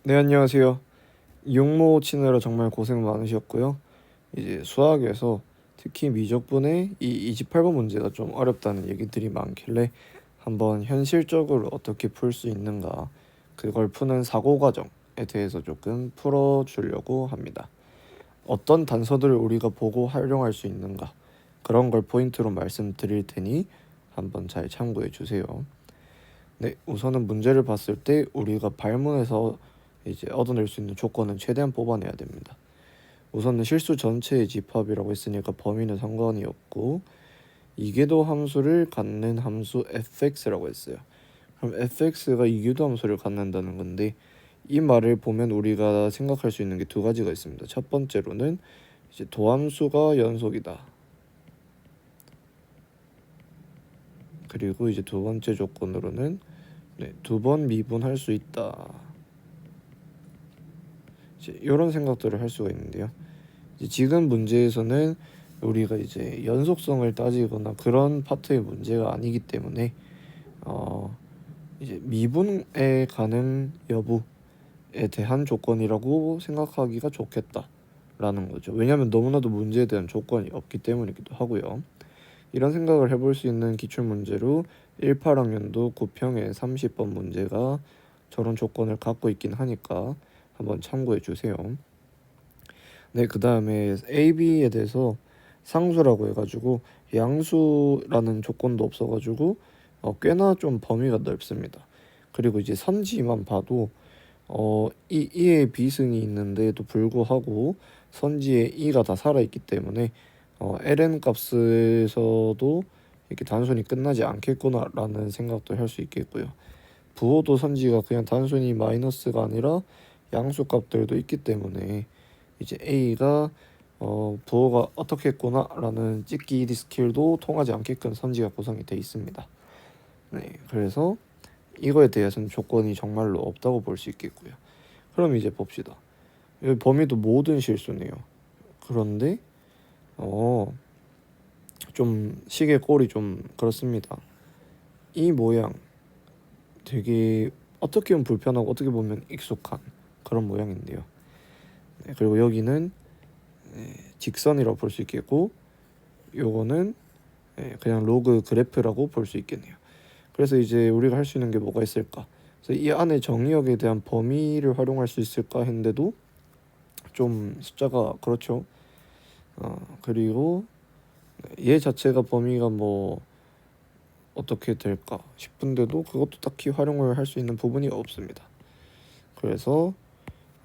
네, 안녕하세요. 육모 치느라 정말 고생 많으셨고요. 이제 수학에서 특히 미적분의 이 28번 문제가 좀 어렵다는 얘기들이 많길래 한번 현실적으로 어떻게 풀 수 있는가, 그걸 푸는 사고 과정에 대해서 조금 풀어주려고 합니다. 어떤 단서들을 우리가 보고 활용할 수 있는가, 그런 걸 포인트로 말씀드릴 테니 한번 잘 참고해 주세요. 네, 우선은 문제를 봤을 때 우리가 발문에서 이제 얻어낼 수 있는 조건은 최대한 뽑아내야 됩니다. 우선은 실수 전체의 집합이라고 했으니까 범위는 상관이 없고, 이궤도 함수를 갖는 함수 fx라고 했어요. 그럼 fx가 이궤도 함수를 갖는다는 건데, 이 말을 보면 우리가 생각할 수 있는 게 두 가지가 있습니다. 첫 번째로는 이제 도함수가 연속이다. 그리고 이제 두 번째 조건으로는 두 번 미분할 수 있다. 이런 생각들을 할 수가 있는데요. 지금 문제에서는 우리가 이제 연속성을 따지거나 그런 파트의 문제가 아니기 때문에 이제 미분의 가능 여부에 대한 조건이라고 생각하기가 좋겠다라는 거죠. 왜냐하면 너무나도 문제에 대한 조건이 없기 때문이기도 하고요. 이런 생각을 해볼 수 있는 기출 문제로 18학년도 9평의 30번 문제가 저런 조건을 갖고 있긴 하니까 한번 참고해 주세요. 네, 그 다음에 A, B에 대해서 상수라고 해가지고 양수라는 조건도 없어가지고 꽤나 좀 범위가 넓습니다. 그리고 이제 선지만 봐도 이의 비승이 있는데도 불구하고 선지에 이가 다 살아있기 때문에 ln 값에서도 이렇게 단순히 끝나지 않겠구나라는 생각도 할 수 있겠고요. 부호도 선지가 그냥 단순히 마이너스가 아니라 양수 값들도 있기 때문에 이제 A가 부호가 어떻게 했구나라는 찍기 스킬도 통하지 않게끔 선지가 구성이 되어 있습니다. 네, 그래서 이거에 대해서는 조건이 정말로 없다고 볼 수 있겠고요. 그럼 이제 봅시다. 여기 범위도 모든 실수네요. 그런데 좀 시계 꼴이 좀 그렇습니다. 이 모양 되게 어떻게 보면 불편하고 어떻게 보면 익숙한 그런 모양인데요. 네, 그리고 여기는 직선이라고 볼 수 있겠고, 요거는 그냥 로그 그래프라고 볼 수 있겠네요. 그래서 이제 우리가 할 수 있는 게 뭐가 있을까? 그래서 이 안에 정의역에 대한 범위를 활용할 수 있을까 했는데도 좀 숫자가 그렇죠. 그리고 얘 자체가 범위가 뭐 어떻게 될까 싶은데도 그것도 딱히 활용을 할 수 있는 부분이 없습니다. 그래서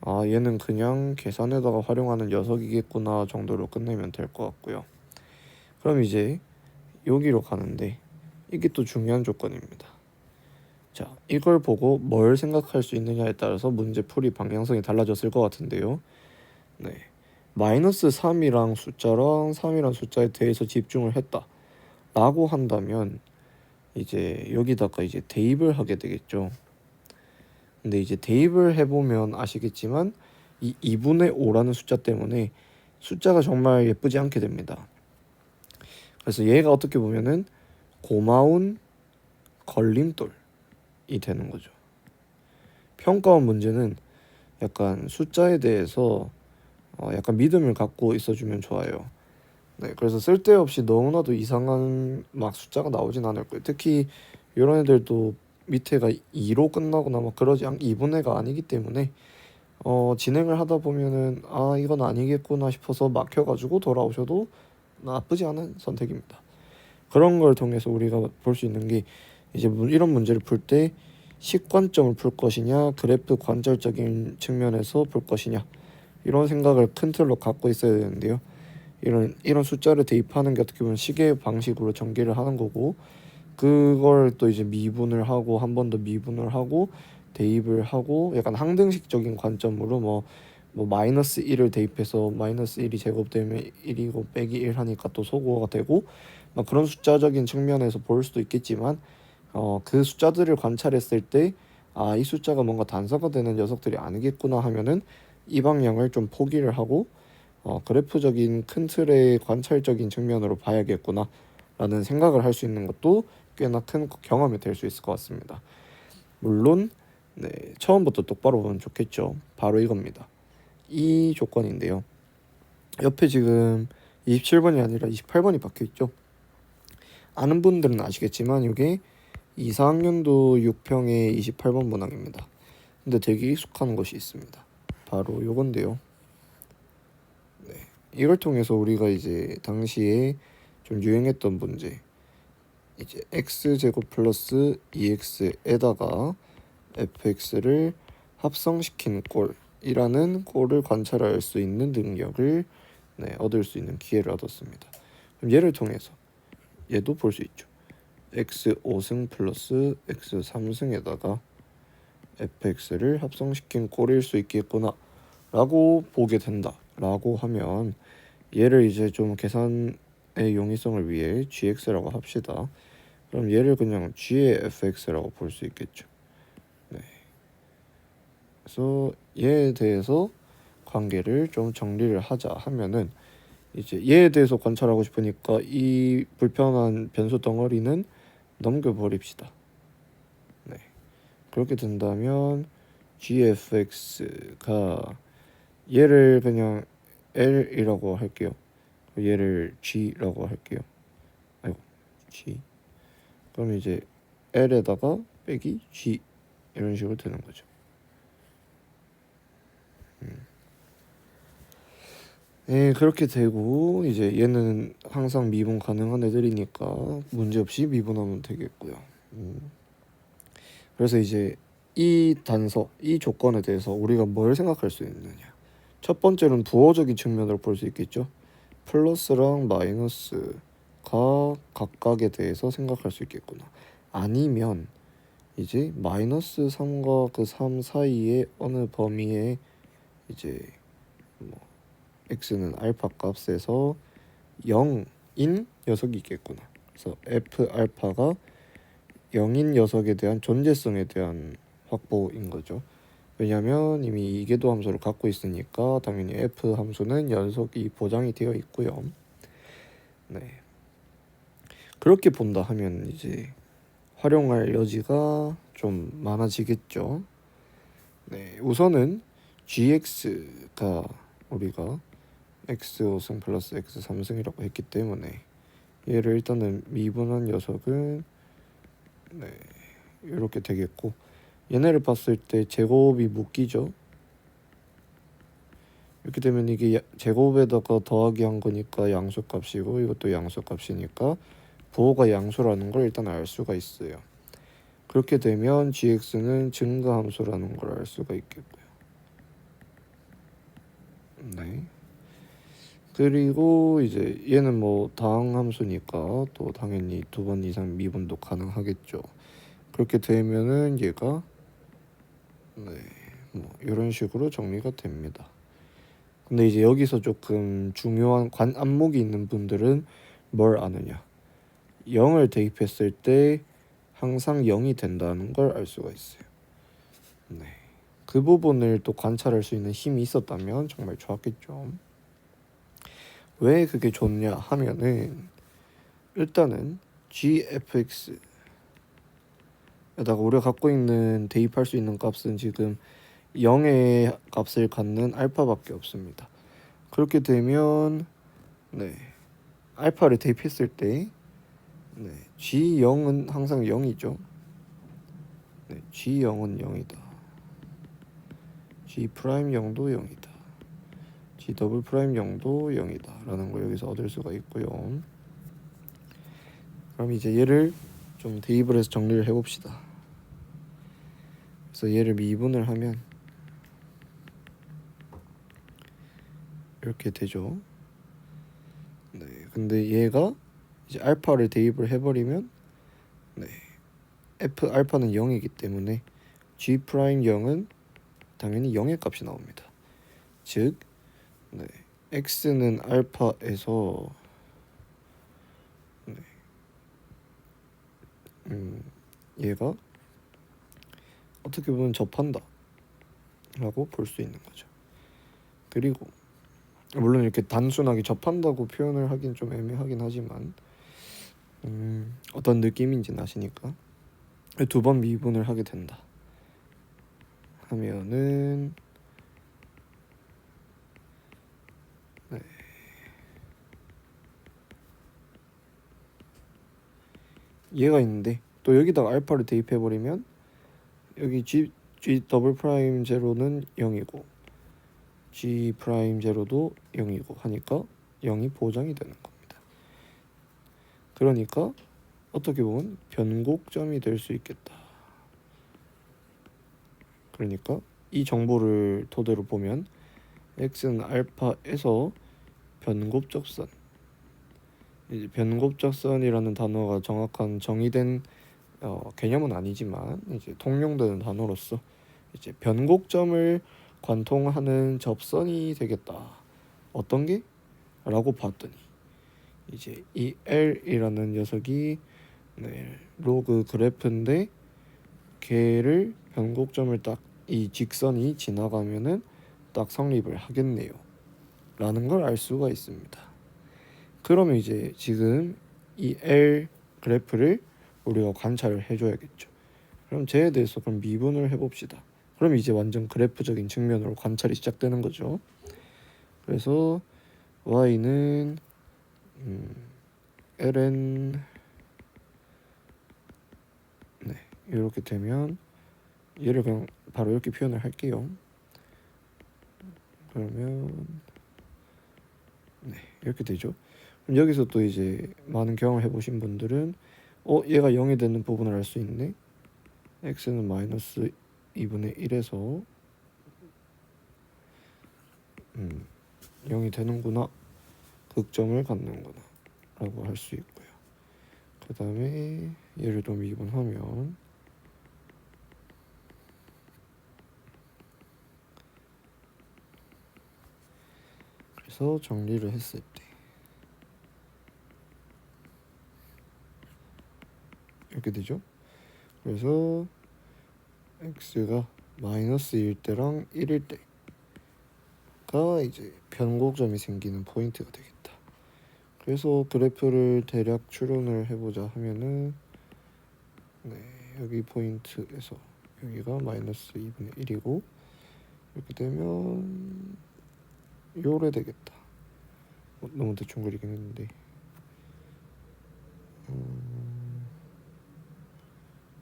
얘는 그냥 계산에다가 활용하는 녀석이겠구나 정도로 끝내면 될 것 같고요. 그럼 이제 여기로 가는데 이게 또 중요한 조건입니다. 자, 이걸 보고 뭘 생각할 수 있느냐에 따라서 문제 풀이 방향성이 달라졌을 것 같은데요. 네, 마이너스 3이랑 숫자랑 3이랑 숫자에 대해서 집중을 했다 라고 한다면 이제 여기다가 이제 대입을 하게 되겠죠. 근데 이제 대입을 해보면 아시겠지만 이 2분의 5라는 숫자 때문에 숫자가 정말 예쁘지 않게 됩니다. 그래서 얘가 어떻게 보면은 고마운 걸림돌이 되는 거죠. 평가원 문제는 약간 숫자에 대해서 약간 믿음을 갖고 있어주면 좋아요. 네, 그래서 쓸데없이 너무나도 이상한 막 숫자가 나오진 않을 거예요. 특히 이런 애들도 밑에가 2로 끝나거나 막 그러지 않 2분의가 아니기 때문에 진행을 하다 보면은 이건 아니겠구나 싶어서 막혀가지고 돌아오셔도 나쁘지 않은 선택입니다. 그런 걸 통해서 우리가 볼 수 있는 게 이제 이런 문제를 풀 때 식관점을 풀 것이냐, 그래프 관절적인 측면에서 풀 것이냐, 이런 생각을 큰 틀로 갖고 있어야 되는데요. 이런 숫자를 대입하는 게 어떻게 보면 시계 방식으로 전개를 하는 거고, 그걸 또 이제 미분을 하고 한 번 더 미분을 하고 대입을 하고, 약간 항등식적인 관점으로 뭐 마이너스 1을 대입해서 마이너스 1이 제곱되면 1이고 빼기 1 하니까 또 소거가 되고, 막 그런 숫자적인 측면에서 볼 수도 있겠지만 그 숫자들을 관찰했을 때 이 숫자가 뭔가 단서가 되는 녀석들이 아니겠구나 하면은 이 방향을 좀 포기를 하고 그래프적인 큰 틀의 관찰적인 측면으로 봐야겠구나 라는 생각을 할 수 있는 것도 꽤나 큰 경험이 될 수 있을 것 같습니다. 물론 네, 처음부터 똑바로 보면 좋겠죠. 바로 이겁니다. 이 조건인데요. 옆에 지금 27번이 아니라 28번이 박혀 있죠. 아는 분들은 아시겠지만 이게 2, 4학년도 6평의 28번 문항입니다. 근데 되게 익숙한 것이 있습니다. 바로 요건데요. 네, 이걸 통해서 우리가 이제 당시에 좀 유행했던 문제, 이제 x제곱 플러스 2x에다가 fx를 합성시킨 꼴이라는 꼴을 관찰할 수 있는 능력을 얻을 수 있는 기회를 얻었습니다. 그럼 얘를 통해서 얘도 볼 수 있죠. x 5승 플러스 x 3승에다가 fx를 합성시킨 꼴일 수 있겠구나 라고 보게 된다 라고 하면 얘를 이제 좀 계산의 용이성을 위해 gx라고 합시다. 그럼 얘를 그냥 g의 fx라고 볼 수 있겠죠. 네. 그래서 얘에 대해서 관계를 좀 정리를 하자 하면은 이제 얘에 대해서 관찰하고 싶으니까 이 불편한 변수 덩어리는 넘겨버립시다. 네. 그렇게 된다면 gfx가 얘를 그냥 l이라고 할게요. 얘를 g라고 할게요. 아이고 g. 그럼 이제 l에다가 빼기 g 이런 식으로 되는 거죠. 네, 그렇게 되고 이제 얘는 항상 미분 가능한 애들이니까 문제없이 미분하면 되겠고요. 그래서 이제 이 단서, 이 조건에 대해서 우리가 뭘 생각할 수 있느냐. 첫 번째는 부호적인 측면으로 볼 수 있겠죠. 플러스랑 마이너스가 각각에 대해서 생각할 수 있겠구나. 아니면 이제 마이너스 3과 그 3 사이의 어느 범위에 이제 뭐 x는 알파 값에서 0인 녀석이 있겠구나. 그래서 f 알파가 0인 녀석에 대한 존재성에 대한 확보인 거죠. 왜냐하면 이미 이계도 함수를 갖고 있으니까 당연히 f 함수는 연속이 보장이 되어 있고요. 네. 그렇게 본다 하면 이제 활용할 여지가 좀 많아지겠죠. 네, 우선은 gx가 우리가 x 5승 플러스 x 3승이라고 했기 때문에 얘를 일단은 미분한 녀석은 이렇게 되겠고, 얘네를 봤을 때 제곱이 묶이죠. 이렇게 되면 이게 제곱에다가 더하기 한 거니까 양수값이고 이것도 양수값이니까 부호가 양수라는 걸 일단 알 수가 있어요. 그렇게 되면 gx는 증가함수라는 걸 알 수가 있겠고요. 네. 그리고 이제 얘는 뭐 다항함수니까 또 당연히 2번 이상 미분도 가능하겠죠. 그렇게 되면은 얘가 뭐 이런 식으로 정리가 됩니다. 근데 이제 여기서 조금 중요한 안목이 있는 분들은 뭘 아느냐. 0을 대입했을 때 항상 0이 된다는 걸 알 수가 있어요. 네. 그 부분을 또 관찰할 수 있는 힘이 있었다면 정말 좋았겠죠. 왜 그게 좋냐 하면은 일단은 gfx에다가 우리가 갖고 있는 대입할 수 있는 값은 지금 0의 값을 갖는 알파밖에 없습니다. 그렇게 되면 알파를 대입했을 때 g0은 항상 0이죠. g0은 0이다. g 프라임 0도 0이다. g 더블 프라임 0도 0이다 라는 걸 여기서 얻을 수가 있고요. 그럼 이제 얘를 좀 대입을 해서 정리를 해봅시다. 그래서 얘를 미분을 하면 이렇게 되죠. 근데 얘가 이제 알파를 대입을 해버리면 f 알파는 0이기 때문에 g 프라임 0은 당연히 0의 값이 나옵니다. 즉 x는 알파에서 얘가 어떻게 보면 접한다 라고 볼 수 있는 거죠. 그리고 물론 이렇게 단순하게 접한다고 표현을 하긴 좀 애매하긴 하지만 어떤 느낌인지는 아시니까 2번 미분을 하게 된다. 하면은 네. 얘가 있는데 또 여기다가 알파를 대입해 버리면 여기 G 더블 프라임 제로는 0이고 G 프라임 제로도 0이고 하니까 0이 보장이 되는 겁니다. 그러니까 어떻게 보면 변곡점이 될 수 있겠다. 그러니까 이 정보를 토대로 보면 x는 알파에서 변곡적선, 이제 변곡적선이라는 단어가 정확한 정의된 개념은 아니지만 이제 통용되는 단어로서 이제 변곡점을 관통하는 접선이 되겠다. 어떤 게? 라고 봤더니 이제 이 L이라는 녀석이 로그 그래프인데 걔를 변곡점을 딱 이 직선이 지나가면은 딱 성립을 하겠네요. 라는 걸 알 수가 있습니다. 그러면 이제 지금 이 L 그래프를 우리가 관찰을 해줘야겠죠. 그럼 쟤에 대해서 그럼 미분을 해봅시다. 그럼 이제 완전 그래프적인 측면으로 관찰이 시작되는 거죠. 그래서 y는 ln 이렇게 되면 얘를 그냥 바로 이렇게 표현을 할게요. 그러면 이렇게 되죠. 그럼 여기서 또 이제 많은 경험을 해보신 분들은 얘가 0이 되는 부분을 알 수 있네. x는 마이너스 2분의 1에서 0이 되는구나, 극점을 갖는구나 라고 할 수 있고요. 그 다음에 얘를 더 미분하면 그래서 정리를 했을 때 이렇게 되죠. 그래서 x가 마이너스 1일 때랑 1일 때가 이제 변곡점이 생기는 포인트가 되겠다. 그래서 그래프를 대략 추론을 해보자 하면은 여기 포인트에서 여기가 마이너스 2분의 1이고 이렇게 되면 요래 되겠다. 너무 대충 그리긴 했는데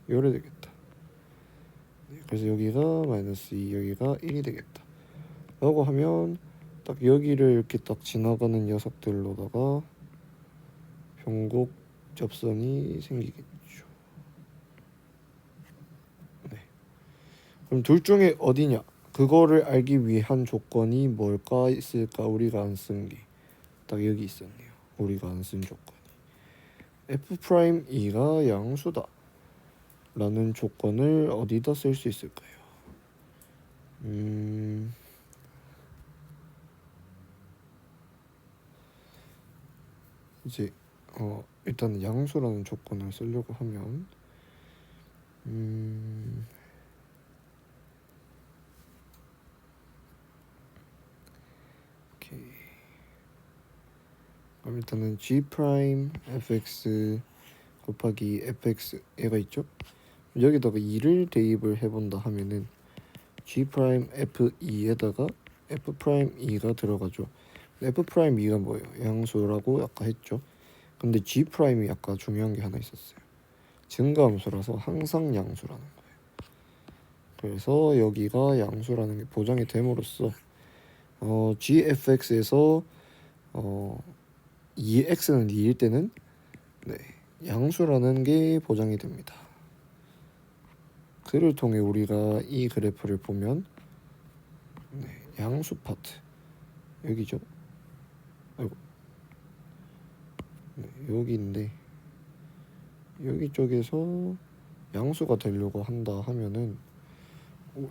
요래 되겠다. 그래서 여기가 마이너스 2, 여기가 1이 되겠다 라고 하면 딱 여기를 이렇게 딱 지나가는 녀석들로다가 변곡 접선이 생기겠죠. 그럼 둘 중에 어디냐? 그거를 알기 위한 조건이 뭘까 있을까? 우리가 안 쓴 게 딱 여기 있었네요. 우리가 안 쓴 조건이 F'E가 양수다 라는 조건을 어디다 쓸 수 있을까요? 이제 일단 양수라는 조건을 쓰려고 하면 오케이. 그럼 일단은 G 프라임 fx 곱하기 fx 얘가 있죠? 여기다가 2를 대입을 해본다 하면은 G 프라임 F2에다가 F 프라임 E가 들어가죠. F 프라임 E가 뭐예요? 양수라고 아까 했죠. 근데 G 프라임이 아까 중요한 게 하나 있었어요. 증가함수라서 항상 양수라는 거예요. 그래서 여기가 양수라는 게 보장이 됨으로써 GFX에서 2x는 2일 때는 양수라는 게 보장이 됩니다. 그를 통해 우리가 이 그래프를 보면 양수 파트 여기죠. 아이고. 여기인데 여기 쪽에서 양수가 되려고 한다 하면은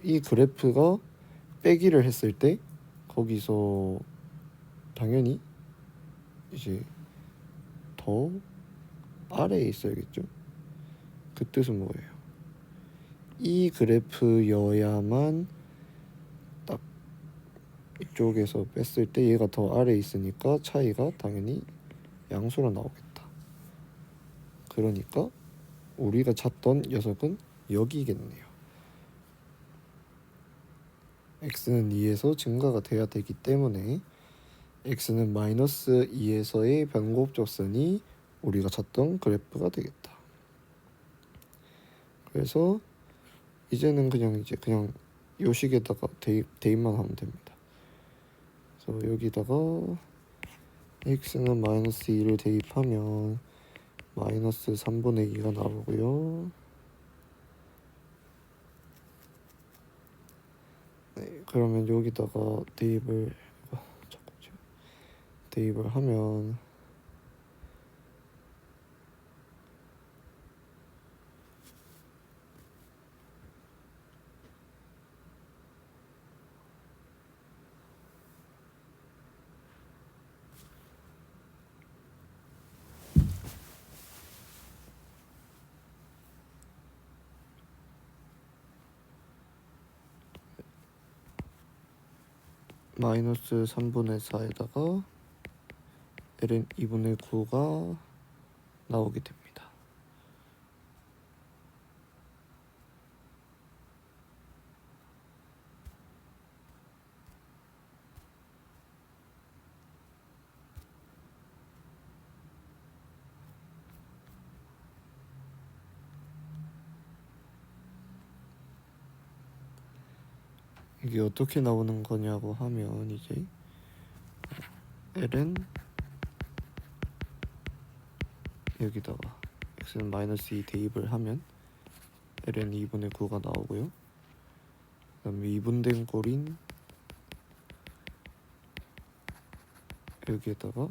이 그래프가 빼기를 했을 때 거기서 당연히 이제 더 아래에 있어야겠죠. 그 뜻은 뭐예요? 이 그래프여야만 딱 이쪽에서 뺐을 때 얘가 더 아래에 있으니까 차이가 당연히 양수로 나오겠다. 그러니까 우리가 찾던 녀석은 여기겠네요. x는 2에서 증가가 돼야 되기 때문에 x는 마이너스 2에서의 변곡적선이 우리가 찾던 그래프가 되겠다. 그래서 이제는 그냥 요식에다가 대입만 하면 됩니다. 그래서 여기다가 x는 마이너스 2를 대입하면 마이너스 3분의 2가 나오고요. 네, 그러면 여기다가 대입을 하면 마이너스 3분의 4에다가 ln 2분의 9가 나오게 됩니다. 이게 어떻게 나오는 거냐고 하면 이제 ln 여기다가 x는 마이너스 2 대입을 하면 ln 2분의 9가 나오고요. 그다음에 2분된 꼴인 여기에다가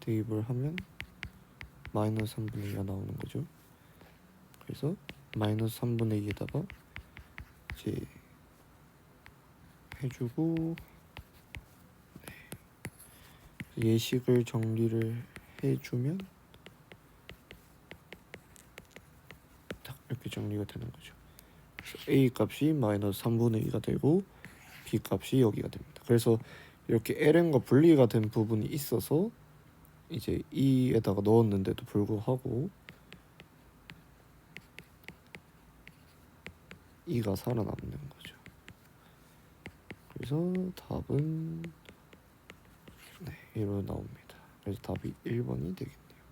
대입을 하면 마이너스 3분의 2가 나오는 거죠. 그래서 마이너스 3분의 2에다가 이제 해주고 예식을 정리를 해주면 딱 이렇게 정리가 되는 거죠. 그래서 a 값이 마이너스 3분의 2가 되고 b 값이 여기가 됩니다. 그래서 이렇게 ln과 분리가 된 부분이 있어서 이제 e에다가 넣었는데도 불구하고 2가 살아남는 거죠. 그래서 답은 이로 나옵니다. 그래서 답이 1번이 되겠네요.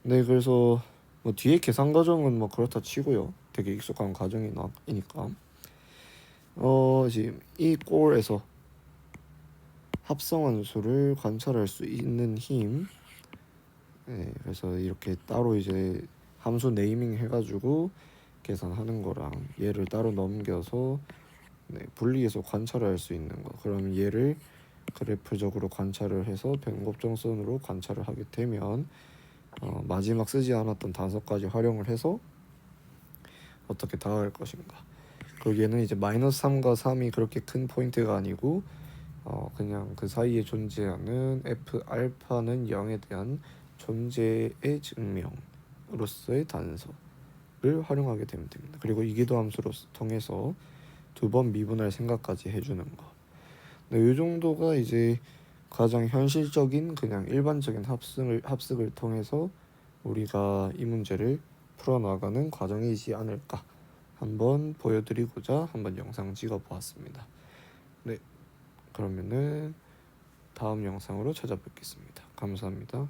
네, 그래서 뭐 뒤에 계산 과정은 뭐 그렇다 치고요. 되게 익숙한 과정이니까 지금 이 꼴에서 합성함수를 관찰할 수 있는 힘. 네, 그래서 이렇게 따로 이제 함수 네이밍 해가지고 계산하는 거랑 얘를 따로 넘겨서 분리해서 관찰할 수 있는 거. 그러면 얘를 그래프적으로 관찰을 해서 변곡정선으로 관찰을 하게 되면 마지막 쓰지 않았던 5가지 활용을 해서 어떻게 다가갈 것인가. 그리고 얘는 이제 마이너스 3과 3이 그렇게 큰 포인트가 아니고 그냥 그 사이에 존재하는 f 알파는 0에 대한 존재의 증명으로서의 단서를 활용하게 되면 됩니다. 그리고 이기도 함수로 통해서 2번 미분할 생각까지 해주는 거. 네, 이 정도가 이제 가장 현실적인 그냥 일반적인 합숙을 통해서 우리가 이 문제를 풀어나가는 과정이지 않을까 한번 보여드리고자 한번 영상 찍어보았습니다. 네, 그러면은 다음 영상으로 찾아뵙겠습니다. 감사합니다.